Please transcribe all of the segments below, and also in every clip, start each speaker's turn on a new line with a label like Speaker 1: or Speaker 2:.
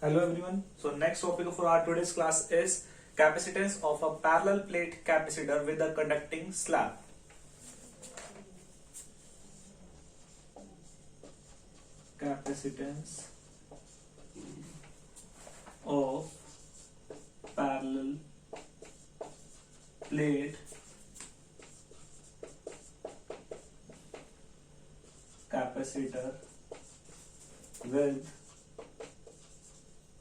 Speaker 1: Hello everyone. So next topic for our today's class is capacitance of a parallel plate capacitor with a conducting slab. Capacitance of parallel plate capacitor with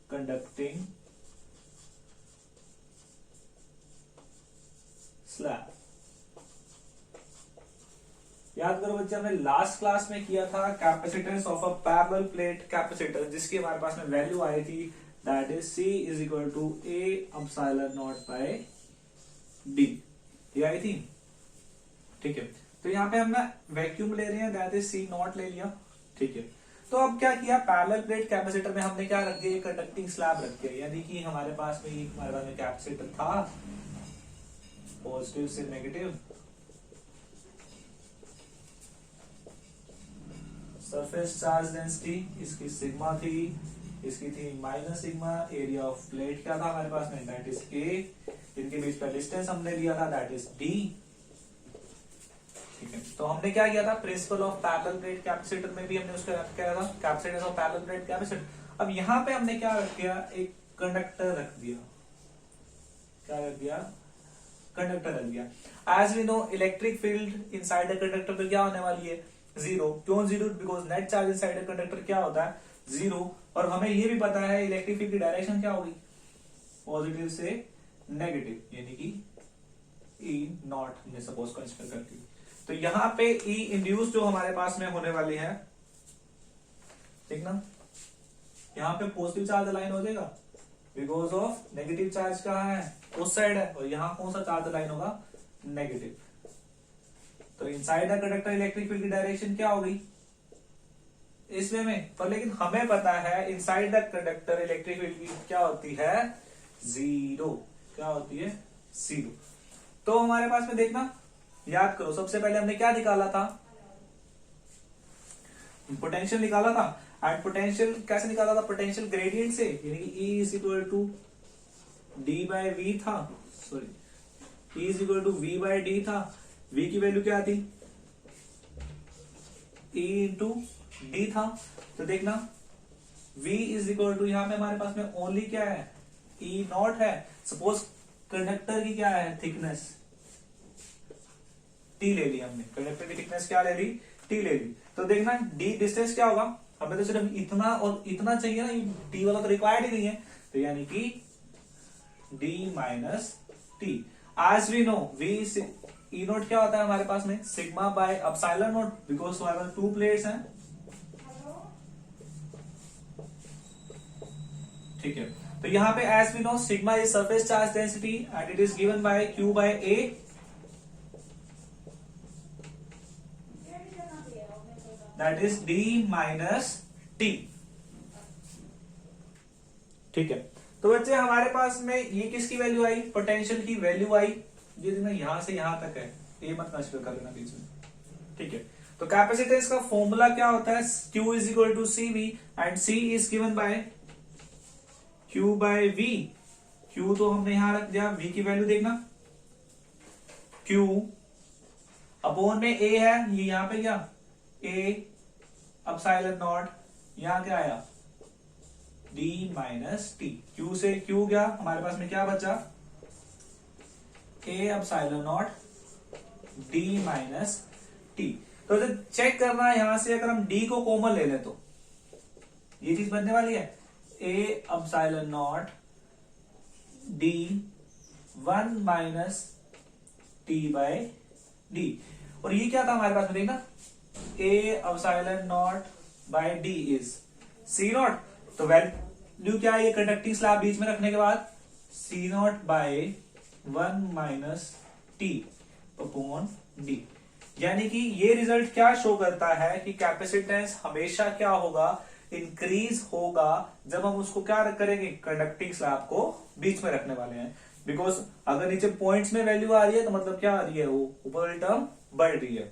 Speaker 1: conducting slab. याद करो बच्चे, हमने last class में किया था capacitance of a parallel plate capacitor, जिसकी हमारे पास में वैल्यू आई थी that is C is equal to A epsilon not by D। ये आई थी, ठीक है। तो यहाँ पे हमने वैक्यूम ले रहे हैं, दैट इज C नॉट ले लिया, ठीक है। तो अब क्या किया, पैरेलल प्लेट कैपेसिटर में हमने क्या रख दिया, कंडक्टिंग स्लैब रख दिया, यानी कि हमारे पास में कैपेसिटर था पॉजिटिव से नेगेटिव, सरफेस चार्ज डेंसिटी इसकी सिग्मा थी, इसकी थी minus sigma, area of plate क्या था हमारे पास में, दैट इज A, इनके बीच का डिस्टेंस हमने लिया था दैट इज D, ठीक है। तो हमने क्या किया था, principal of parallel plate capacitor में भी हमने उसका रख किया था capacitance of parallel plate capacitor. अब यहाँ पे हमने क्या रख दिया, एक कंडक्टर रख दिया, क्या रख दिया, कंडक्टर रख दिया। As we know electric field inside the conductor पे क्या होने वाली है, जीरो। क्यों जीरो, because net charge inside the conductor क्या होता है, जीरो। और हमें ये भी पता है इलेक्ट्रिक फील्ड की डायरेक्शन क्या होगी, पॉजिटिव से नेगेटिव, यानी कि E नॉट हमने सपोज कंसीडर करती। तो यहाँ पे E इंड्यूस जो हमारे पास में होने वाली है, ठीक ना, यहाँ पे पॉजिटिव चार्ज अलाइन हो जाएगा बिकॉज ऑफ नेगेटिव चार्ज कहाँ है, उस साइड है, और यहाँ कौन सा चार्ज अलाइन होगा, नेगेटिव। तो inside the conductor electric field की डायरेक्शन क्या होगी, इस वे में। पर लेकिन हमें पता है inside the conductor electric field की क्या होती है, जीरो। क्या होती है, जीरो। तो हमारे पास में देखना, याद करो, सबसे पहले हमने क्या निकाला था, पोटेंशियल निकाला था। एंड पोटेंशियल कैसे निकाला था, पोटेंशियल ग्रेडियंट से, यानी कि E is equal to D by V था, sorry E is equal to V by D था। V की वैल्यू क्या थी, E इंटू D था। तो देखना V इज इक्वल टू, यहां पे हमारे पास में ओनली क्या है, E नॉट है। सपोज कंडक्टर की क्या है, थिकनेस T ले ली हमने, कंडक्टर की थिकनेस क्या ले ली, T ले ली। तो देखना D डिस्टेंस क्या होगा, हमें तो सिर्फ इतना और इतना चाहिए ना, T वाला तो रिक्वायर्ड ही नहीं है, तो यानी कि D minus T। As we know V E naught क्या होता है हमारे पास में, sigma by epsilon naught, because हमारे पास टू प्लेट्स हैं, ठीक है। तो यहाँ पे as we know sigma is surface charge density and it is given by Q by A, that is D minus T, ठीक है। तो बच्चे हमारे पास में ये किसकी वैल्यू आई, पोटेंशियल की वैल्यू आई, ये देखना यहां से यहां तक है, ये मत कंसीडर कर लेना बीच में, ठीक है। तो कैपेसिटेंस का फॉर्मूला क्या होता है, Q is equal to CV and C is given by Q by V। Q तो हमने यहां रख दिया, V की वैल्यू देखना, Q अपॉन में A है, ये यहां पे क्या, A एप्सिलॉन नॉट, यहां क्या आया, D माइनस T। Q से Q गया, हमारे पास में क्या बचा, A epsilon naught D minus T। तो चेक करना है यहां से, अगर हम D को कॉमन ले लें तो ये चीज बनने वाली है, A epsilon naught D 1 minus T by D। और ये क्या था हमारे पास में, देखना A epsilon not by D is C naught. तो वैल्यू क्या है, ये कंडक्टिंग स्लैब बीच में रखने के बाद C not by 1 minus T upon D, यानी कि ये रिजल्ट क्या शो करता है कि कैपेसिटेंस हमेशा क्या होगा, इंक्रीज होगा जब हम उसको क्या करेंगे, कंडक्टिंग स्लैब को बीच में रखने वाले हैं। बिकॉज अगर नीचे पॉइंट्स में वैल्यू आ रही है तो मतलब क्या आ रही है, वो ऊपर वाली टर्म बढ़ रही है।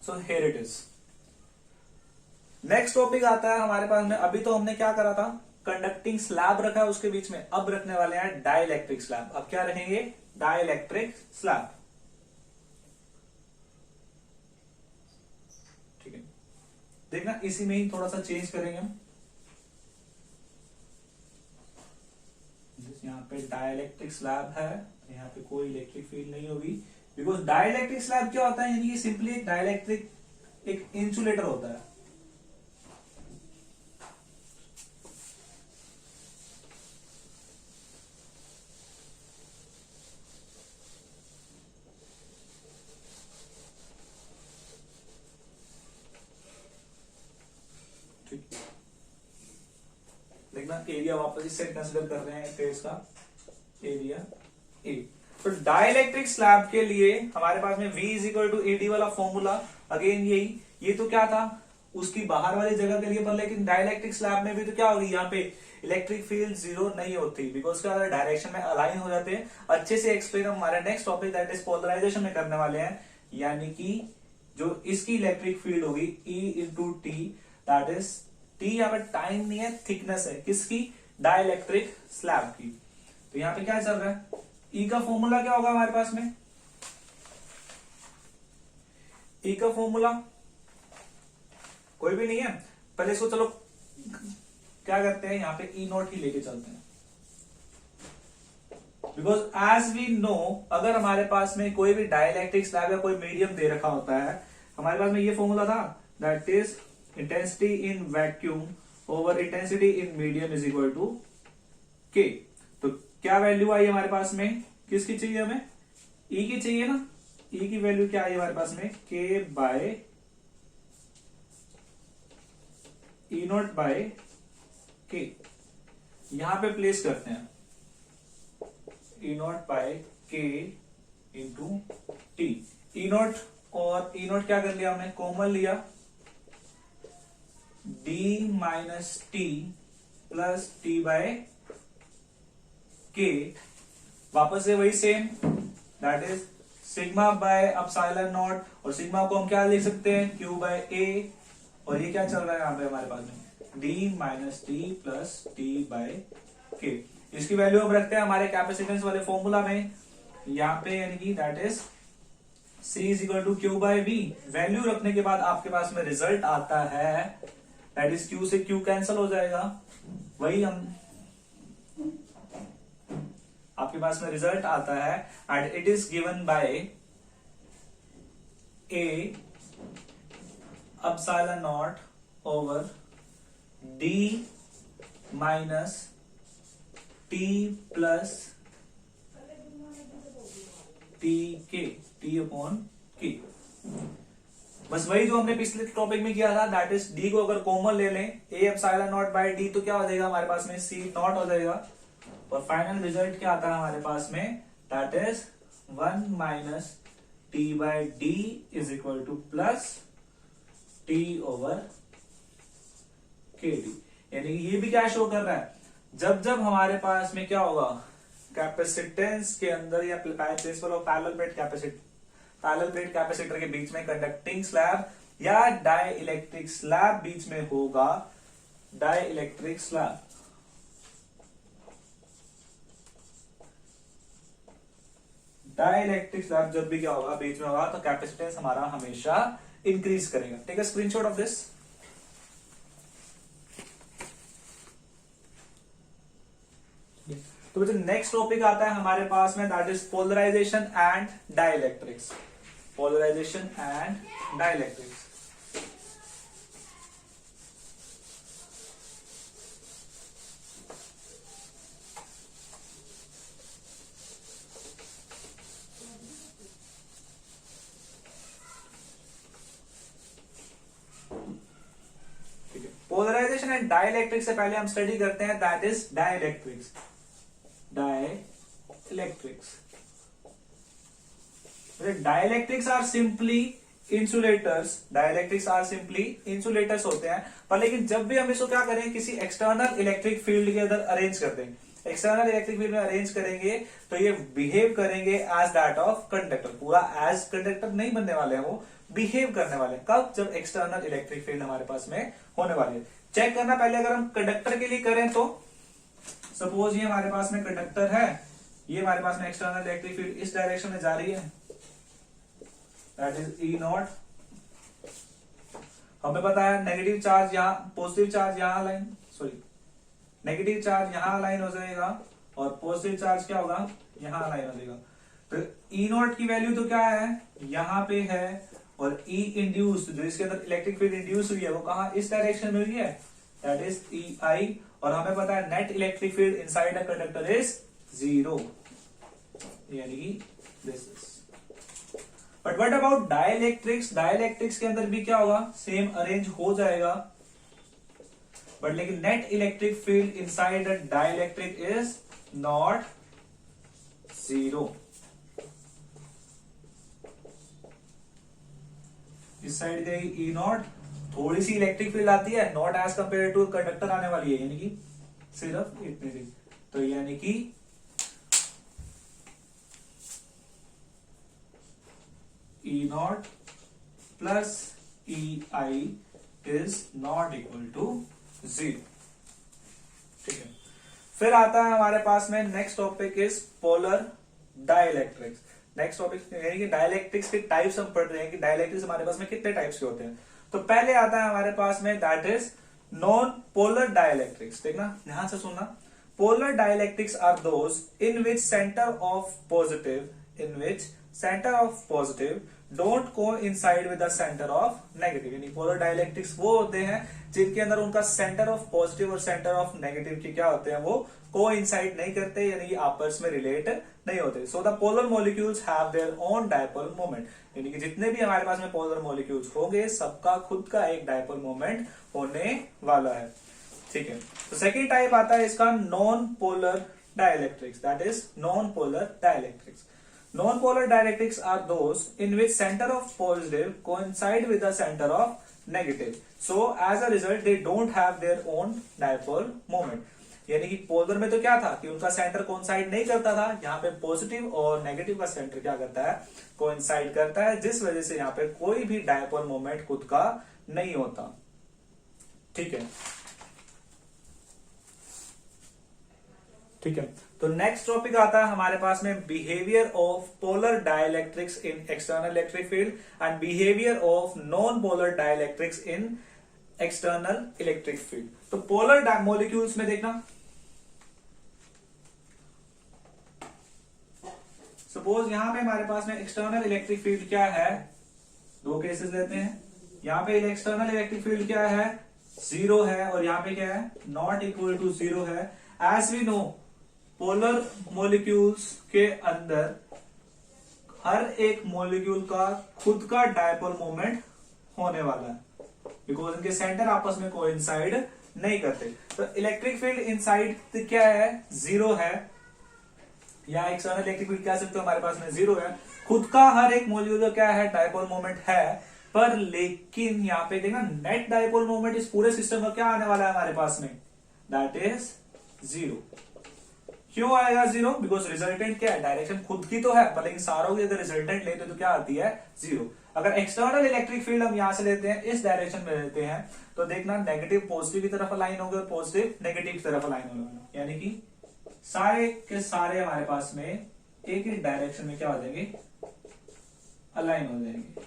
Speaker 1: So here it is. Next topic आता है हमारे पास में, अभी तो हमने क्या करा था, कंडक्टिंग स्लैब रखा है उसके बीच में, अब रखने वाले हैं डाइलेक्ट्रिक स्लैब। अब क्या रहेंगे? Dielectric slab. ठीक है, देखना इसी में ही थोड़ा सा चेंज करेंगे हम। यहाँ पे डाइलेक्ट्रिक स्लैब है, यहाँ पे कोई इलेक्ट्रिक फील्ड नहीं होगी, बिकॉज डाइलेक्ट्रिक स्लैब क्या होता है, यानी कि सिंपली एक डाइलेक्ट्रिक एक इंसुलेटर होता है। देखना एरिया वापस इससे कंसिडर कर रहे हैं फेस का एरिया ए। तो डाइलेक्ट्रिक स्लैब के लिए हमारे पास में V is equal to Ed वाला फॉर्मूला, अगेन यही, ये तो क्या था उसकी बाहर वाली जगह के लिए, पर लेकिन डाइलेक्ट्रिक स्लैब में भी तो क्या होगी, यहाँ पे इलेक्ट्रिक फील्ड जीरो नहीं होती, बिकॉज क्या डायरेक्शन में अलाइन हो जाते हैं। अच्छे से एक्सप्लेन हम हमारे next topic that is polarization में करने वाले हैं, यानी कि जो इसकी इलेक्ट्रिक फील्ड होगी E into T, that is T यहाँ पे टाइम नहीं है, थिकनेस है, किसकी? डाइलेक्ट्रिक स्लैब की। तो यहाँ पे क्या चल रहा है, E का फॉर्मूला क्या होगा हमारे पास में? E का फॉर्मूला कोई भी नहीं है, पहले इसको चलो क्या करते हैं, यहाँ पे E नॉट ही लेके चलते हैं, बिकॉज एज वी नो अगर हमारे पास में कोई भी डाइलेक्ट्रिक स्लैब या कोई मीडियम दे रखा होता है, हमारे पास में ये फॉर्मूला था, that is intensity in vacuum over intensity in medium is equal to K. तो क्या वैल्यू आई हमारे पास में, किसकी चाहिए हमें? E की चाहिए ना। E की वैल्यू क्या आई हमारे पास में? K by E not by K. यहां पे प्लेस करते हैं E not by K into T. E not और E नॉट क्या कर लिया हमने, कॉमन लिया, d minus T plus T by K, वापस से वही same, that is sigma by epsilon not, और सिग्मा को हम क्या लिख सकते हैं, Q बाय ए, और ये क्या चल रहा है यहाँ पे हमारे पास में, d minus T plus T by K. इसकी वैल्यू हम रखते हैं हमारे कैपेसिटेंस वाले फॉर्मूला में, यहाँ पे यानी कि that is C is equal to Q by V। Value रखने के बाद आपके पास में रिजल्ट आता है, दैट इज Q से Q कैंसिल हो जाएगा, वही हम आपके पास में रिजल्ट आता है, and it is given bye A epsilon not over D minus T plus T के, टी अपॉन के। बस वही जो हमने पिछले टॉपिक में किया था, दैट इज डी को अगर कॉमन ले लें, A epsilon not by D, तो क्या हो जाएगा हमारे पास में, सी नॉट हो जाएगा, और फाइनल रिजल्ट क्या आता है हमारे पास में, that is 1 minus T by D is equal to plus T over K D. यानी ये भी क्या शो कर रहा है, जब जब हमारे पास में क्या होगा, कैपेसिटेंस के अंदर या principle of parallel plate capacitor के बीच में कंडक्टिंग स्लैब या डाई इलेक्ट्रिक स्लैब बीच में होगा, dielectric slab, dielectric slab जब भी क्या होगा बीच में होगा, तो कैपेसिटेंस हमारा हमेशा इंक्रीज करेगा। Take a screenshot of this. तो बच्चों नेक्स्ट टॉपिक आता है हमारे पास में, that is polarization and dielectrics. Polarization and dielectrics. ठीक है, पोलराइजेशन एंड डाइलेक्ट्रिक्स से पहले हम स्टडी करते हैं that is dielectrics. Dielectrics. Dielectrics are simply insulators. Dielectrics are simply insulators होते हैं, पर लेकिन जब भी हम इसको क्या करें, किसी एक्सटर्नल इलेक्ट्रिक फील्ड के अंदर अरेंज कर देंगे, एक्सटर्नल इलेक्ट्रिक फील्ड में अरेंज करेंगे, तो ये बिहेव करेंगे एज दैट ऑफ कंडक्टर। पूरा एज कंडक्टर नहीं बनने वाले हैं, वो बिहेव करने वाले हैं। कब? जब एक्सटर्नल इलेक्ट्रिक फील्ड हमारे पास में होने वाली है। चेक करना पहले, अगर हम कंडक्टर के लिए करें तो सपोज ये हमारे पास में कंडक्टर है, ये हमारे पास में एक्सटर्नल इलेक्ट्रिक फील्ड इस डायरेक्शन में जा रही है, दैट इज ई नॉट। हमें पता है नेगेटिव चार्ज यहाँ, पॉजिटिव चार्ज यहाँ अलाइन, सॉरी नेगेटिव चार्ज यहाँ अलाइन हो जाएगा और पॉजिटिव चार्ज क्या होगा, यहाँ अलाइन हो जाएगा। तो ई नॉट की वैल्यू तो क्या है, यहाँ पे है, और ई इंड्यूस्ड जो इसके अंदर इलेक्ट्रिक फील्ड इंड्यूस हुई है वो कहा, इस डायरेक्शन में हुई है, दैट इज ई आई। और हमें पता है net electric field inside a conductor is 0, यानी कि this is. But what about dielectrics, dielectrics के अंदर भी क्या होगा, सेम अरेंज हो जाएगा, बट लेकिन net electric field inside a dielectric is not 0। इस साइड गई ई नॉट, थोड़ी सी इलेक्ट्रिक फील्ड आती है, not as compare to conductor आने वाली है, यानी कि सिर्फ इतनी सी। तो यानी कि E naught plus E i is not equal to 0। ठीक है, फिर आता है हमारे पास में next topic is polar dielectrics. Next topic यानी कि डाइलेक्ट्रिक्स के टाइप्स हम पढ़ रहे हैं कि डाइलेक्ट्रिक्स हमारे पास में कितने टाइप्स के होते हैं। तो पहले आता है हमारे पास में that is non polar dielectrics. देखना ध्यान से सुनना, polar dielectrics are those in which centre of positive don't coincide with the centre of negative. यानी पोलर डाइलेक्ट्रिक्स वो होते हैं जिनके अंदर उनका सेंटर ऑफ पॉजिटिव और सेंटर ऑफ नेगेटिव के क्या होते हैं, वो कोइंसाइड नहीं करते, यानी कि आपस में रिलेट नहीं होते। So the polar molecules have their own dipole moment. यानी कि जितने भी हमारे पास में पोलर मॉलिक्यूल्स होंगे सबका खुद का एक डायपोल मोमेंट होने वाला है। ठीक है, तो सेकेंड टाइप आता है इसका non polar dielectrics, that is non polar dielectrics. Non-polar dielectrics are those in which center of positive coincide with the center of negative. So as a result they don't have their own dipole moment. यानी कि polar में तो क्या था कि उनका centre coincide नहीं करता था, यहाँ पे पॉजिटिव और नेगेटिव का सेंटर क्या करता है, कोइंसाइड करता है, जिस वजह से यहाँ पे कोई भी डायपोल मोमेंट खुद का नहीं होता। ठीक है, ठीक है। तो नेक्स्ट टॉपिक आता है हमारे पास में behaviour of polar dielectrics in external electric field and behaviour of non polar dielectrics in external electric field. तो पोलर मॉलिक्यूल्स में देखना, सपोज यहां पे हमारे पास में एक्सटर्नल इलेक्ट्रिक फील्ड क्या है, दो केसेस लेते हैं। यहां पे एक्सटर्नल इलेक्ट्रिक फील्ड क्या है, 0 है, और यहां पे क्या है, नॉट इक्वल टू 0 है। As we know polar molecules के अंदर हर एक मॉलिक्यूल का खुद का डायपोल मोमेंट होने वाला है, बिकॉज इनके सेंटर आपस में कोइंसाइड नहीं करते। तो इलेक्ट्रिक फील्ड इनसाइड क्या है, 0 है, या एक्सटर्नल इलेक्ट्रिक फील्ड कह सकते हो हमारे पास में 0 है। खुद का हर एक मॉलिक्यूल का क्या है, डायपोल मोमेंट है, पर लेकिन यहाँ पे देखना नेट डायपोल मोमेंट इस पूरे सिस्टम का क्या आने वाला है हमारे पास में, दैट इज 0। क्यों आएगा 0? बिकॉज रिजल्टेंट क्या है, डायरेक्शन खुद की तो है, पर लेकिन सारों की अगर रिजल्टेंट लेते तो क्या आती है, 0। अगर एक्सटर्नल इलेक्ट्रिक फील्ड हम यहां से लेते हैं, इस डायरेक्शन में लेते हैं, तो देखना नेगेटिव पॉजिटिव की तरफ अलाइन होंगे और पॉजिटिव नेगेटिव की तरफ अलाइन होंगे, यानी कि सारे के सारे हमारे पास में एक एक डायरेक्शन में क्या हो जाएंगे, अलाइन हो जाएंगे,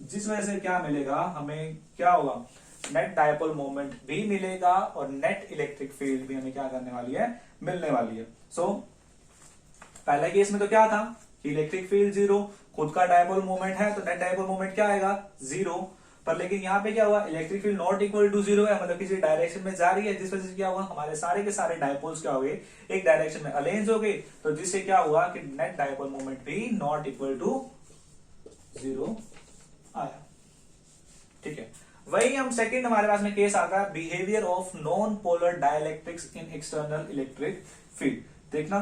Speaker 1: जिस वजह से क्या मिलेगा हमें, क्या होगा, नेट डायपोल मोमेंट भी मिलेगा और नेट इलेक्ट्रिक फील्ड भी हमें क्या करने वाली है, मिलने वाली है। सो पहले केस में तो क्या था कि इलेक्ट्रिक फील्ड 0, खुद का डायपोल मोमेंट है, तो नेट डायपोल मोमेंट क्या आएगा, 0। पर लेकिन यहाँ पे क्या हुआ, electric field not equal to 0 है, मतलब किसी डायरेक्शन में जा रही है, जिस वजह से क्या हुआ, हमारे सारे के सारे डायपोल्स क्या हो गए, एक डायरेक्शन में अलेंज हो गए, तो जिससे क्या हुआ कि नेट डायपोल मोमेंट भी नॉट इक्वल टू 0 आया। ठीक है, वही हम सेकंड हमारे पास में केस आता है behaviour of non polar dielectrics in external electric field. देखना,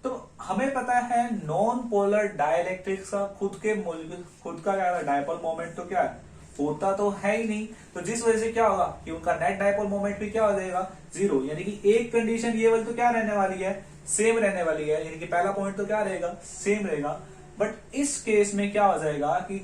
Speaker 1: तो हमें पता है नॉन पोलर डाइलेक्ट्रिक्स का खुद का क्या डायपोल मोमेंट तो क्या है, होता तो है ही नहीं, तो जिस वजह से क्या होगा कि उनका नेट डायपोल मोमेंट भी क्या हो जाएगा, 0। यानी कि एक कंडीशन ये वाली तो क्या रहने वाली है, सेम रहने वाली है, यानी कि पहला पॉइंट तो क्या रहेगा, सेम रहेगा। बट इस केस में क्या हो जाएगा कि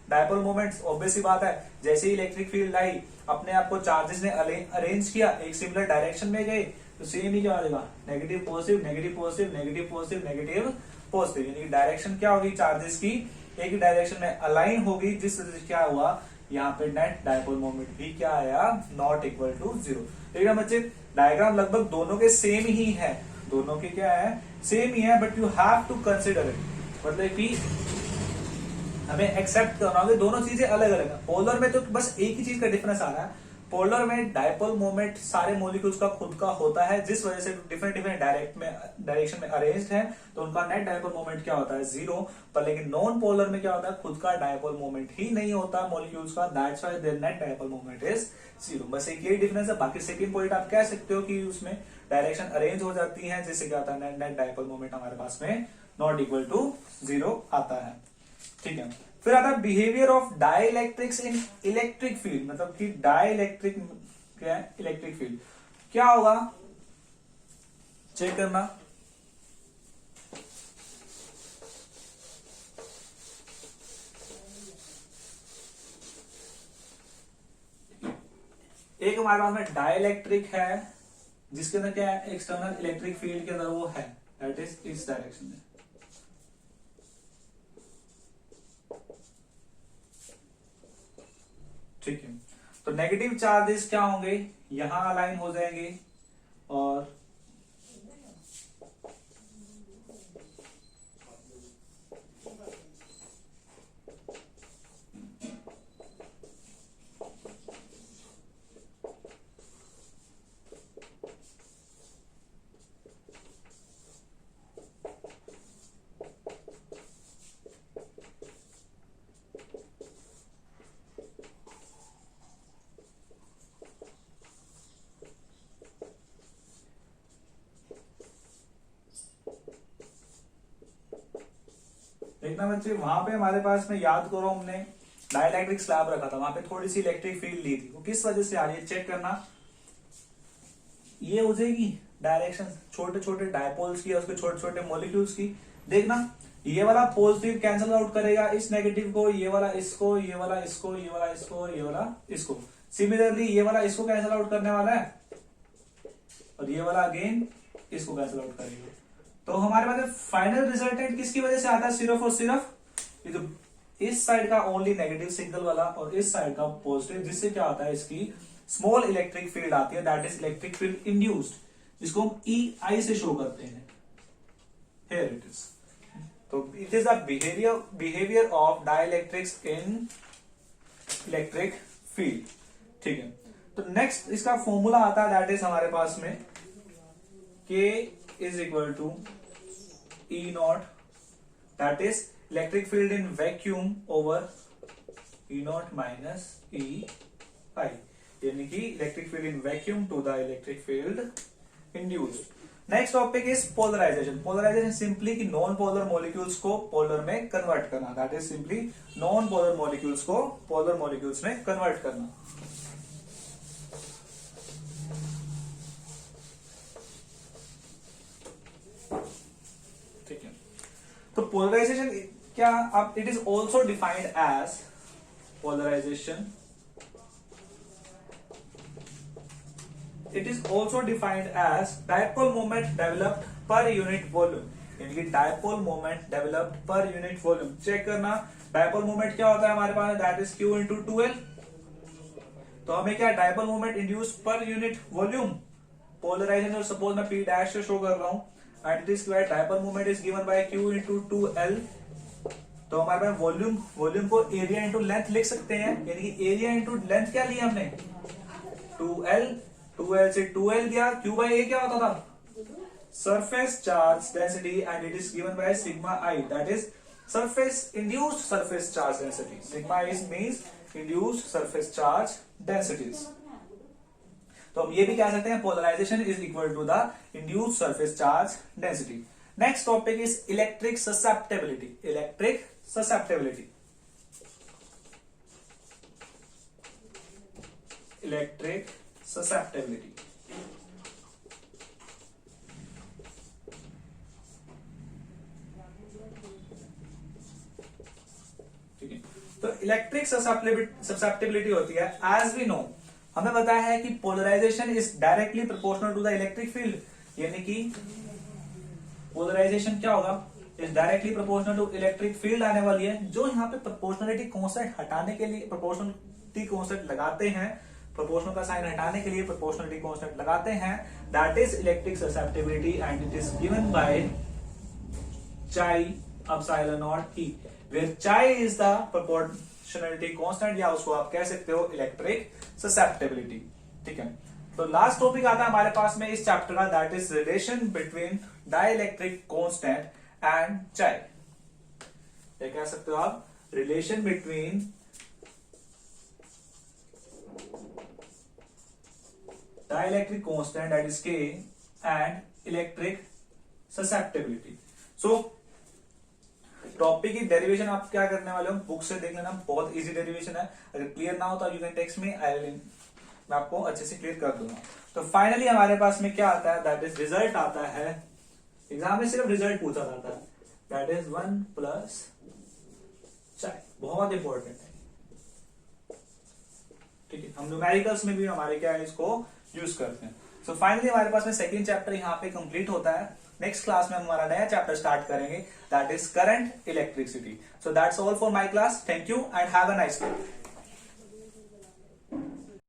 Speaker 1: डायपोल मोमेंट्स ऑब्वियस सी बात है, जैसे ही इलेक्ट्रिक फील्ड आई अपने आप को चार्जेस ने अरेंज किया, एक सिमिलर डायरेक्शन में गए, तो सेम ही क्या हो जाएगा, negative positive negative positive negative positive negative positive, यानी कि डायरेक्शन क्या होगी चार्जेस की, एक ही डायरेक्शन में अलाइन होगी, जिस वजह से क्या हुआ, यहाँ पे नेट डायपोल मोमेंट भी क्या आया, नॉट इक्वल टू जीरो। देखिए बच्चे डायग्राम लगभग दोनों के सेम ही है, दोनों के क्या है, सेम ही है, but you have to consider it, मतलब कि हमें एक्सेप्ट करना होगा, दोनों चीजें अलग अलग है। पोलर में तो बस एक ही चीज का डिफरेंस आ रहा है, पोलर में डायपोल मोमेंट सारे मॉलिक्यूल्स का खुद का होता है, जिस वजह से डिफरेंट डिफरेंट डायरेक्शन में अरेंज्ड है, तो उनका नेट डायपोल मोमेंट क्या होता है, जीरो। पर लेकिन नॉन पोलर में क्या होता है, खुद का डायपोल मोमेंट ही नहीं होता मॉलिक्यूल्स का, that's why there net dipole moment is zero. बस एक यही डिफरेंस है। बाकी सेकंड पॉइंट आप कह सकते हो कि उसमें डायरेक्शन अरेंज हो जाती है, जिससे क्या होता है, नेट डायपोल मोमेंट हमारे पास में नॉट इक्वल टू जीरो आता है। ठीक है, फिर आता है behaviour of dielectrics in electric field, मतलब कि डाइलेक्ट्रिक क्या है, इलेक्ट्रिक फील्ड क्या होगा, चेक करना। एक हमारे पास में डाइलेक्ट्रिक है, जिसके अंदर क्या है, एक्सटर्नल इलेक्ट्रिक फील्ड के अंदर वो है, दैट इज इस डायरेक्शन में। ठीक है, तो नेगेटिव चार्जेस क्या होंगे, यहां अलाइन हो जाएंगे, और देखना बच्चे, वहां पे हमारे पास में याद करो, हमने डाइलेक्ट्रिक स्लैब रखा था, वहां पे थोड़ी सी इलेक्ट्रिक फील्ड ली थी, वो किस वजह से आ रही है, चेक करना। ये हो जाएगी डायरेक्शन छोटे छोटे डायपोल्स की, उसके छोटे छोटे मॉलिक्यूल्स की। देखना ये वाला पॉजिटिव कैंसिल आउट करेगा इस नेगेटिव को, ये वाला इसको, ये वाला इसको, ये वाला इसको, ये वाला इसको। सिमिलरली ये वाला इसको कैंसिल आउट करने वाला है, और ये वाला अगेन इसको कैंसिल आउट करेगा। तो हमारे पास फाइनल रिजल्टेंट किसकी वजह से आता है, सिर्फ और सिर्फ ये जो इस साइड का ओनली नेगेटिव सिग्नल वाला और इस साइड का पॉजिटिव, जिससे क्या होता है, इसकी स्मॉल इलेक्ट्रिक फील्ड आती है, दैट इज इलेक्ट्रिक फील्ड इंड्यूस्ड, जिसको हम EI से शो करते हैं। हियर इट इज, तो it is the behaviour of dielectrics in electric field. ठीक है, तो नेक्स्ट इसका फॉर्मूला आता है, दैट इज हमारे पास में K is equal to E naught, that is electric field in vacuum over E naught minus EI, यानी कि electric field in vacuum to the electric field induced. Next topic is polarization. Polarization simply कि non polar molecules को polar में convert करना, that is simply non polar molecules को polar molecules में convert करना। ठीक है, तो पोलराइजेशन क्या, अब it is also defined as polarization, it is also defined as dipole moment developed per unit volume, यानी कि dipole moment developed per unit volume. Check करना, डायपोल मोमेंट क्या होता है हमारे पास, that is Q into 2L। तो हमें क्या, dipole moment induced per unit volume. Polarization suppose मैं P डैश से शो कर रहा हूं, and it is dipole moment is given by Q into 2L। तो हमारे पास वॉल्यूम को एरिया इंटू लेंथ लिख सकते हैं, यानी कि एरिया इंटू लेंथ क्या लिया हमने, 2L, 2L से 2L गया, Q बाय A क्या होता था, surface charge density, and it is given by sigma I, that is surface induced surface charge density. Sigma is means induced surface charge densities. तो हम ये भी कह सकते हैं polarization is equal to the induced surface charge density. Next topic is electric susceptibility. Electric susceptibility, electric susceptibility. ठीक है, तो इलेक्ट्रिक ससेप्टिबिलिटी होती है, एज वी नो, हमें पता है कि polarization is directly proportional to the electric field, यानी कि पोलराइजेशन क्या होगा, is directly proportional to electric field आने वाली है। जो यहाँ पे प्रोपोर्शनलिटी कॉन्स्टेंट हटाने के लिए प्रोपोर्शनलिटी कॉन्स्टेंट लगाते हैं, प्रोपोर्शनल का साइन हटाने के लिए प्रोपोर्शनलिटी कांस्टेंट लगाते हैं, that is electric susceptibility and it is given bye chi epsilon naught E, where chi is the proportionality constant, या उसको आप कह सकते हो इलेक्ट्रिक ससेप्टिबिलिटी। ठीक है, तो लास्ट टॉपिक आता है हमारे पास में इस चैप्टर का, that is relation between dielectric constant and chi। ये कह सकते हो आप, relation between dielectric constant, that is K, and electric susceptibility। So topic की डेरिवेशन आप क्या करने वाले हो, बुक से देख लेना, बहुत इजी डेरिवेशन है। अगर क्लियर ना हो तो यू कैन टेक्स्ट मी, मैं आपको अच्छे से क्लियर कर दूंगा। तो फाइनली हमारे पास में क्या आता है, दैट इज रिजल्ट आता है, एग्जाम में सिर्फ रिजल्ट पूछा जाता है, दैट इज 1 प्लस chi, बहुत इंपॉर्टेंट है। ठीक है, हम न्यूमेरिकल्स में भी हमारे क्या है इसको यूज करते हैं। सो फाइनली हमारे पास में सेकंड चैप्टर यहाँ पे कंप्लीट होता है। नेक्स्ट क्लास में हम हमारा नया चैप्टर स्टार्ट करेंगे, that is current electricity. So that's all for my class, thank you and have a nice day.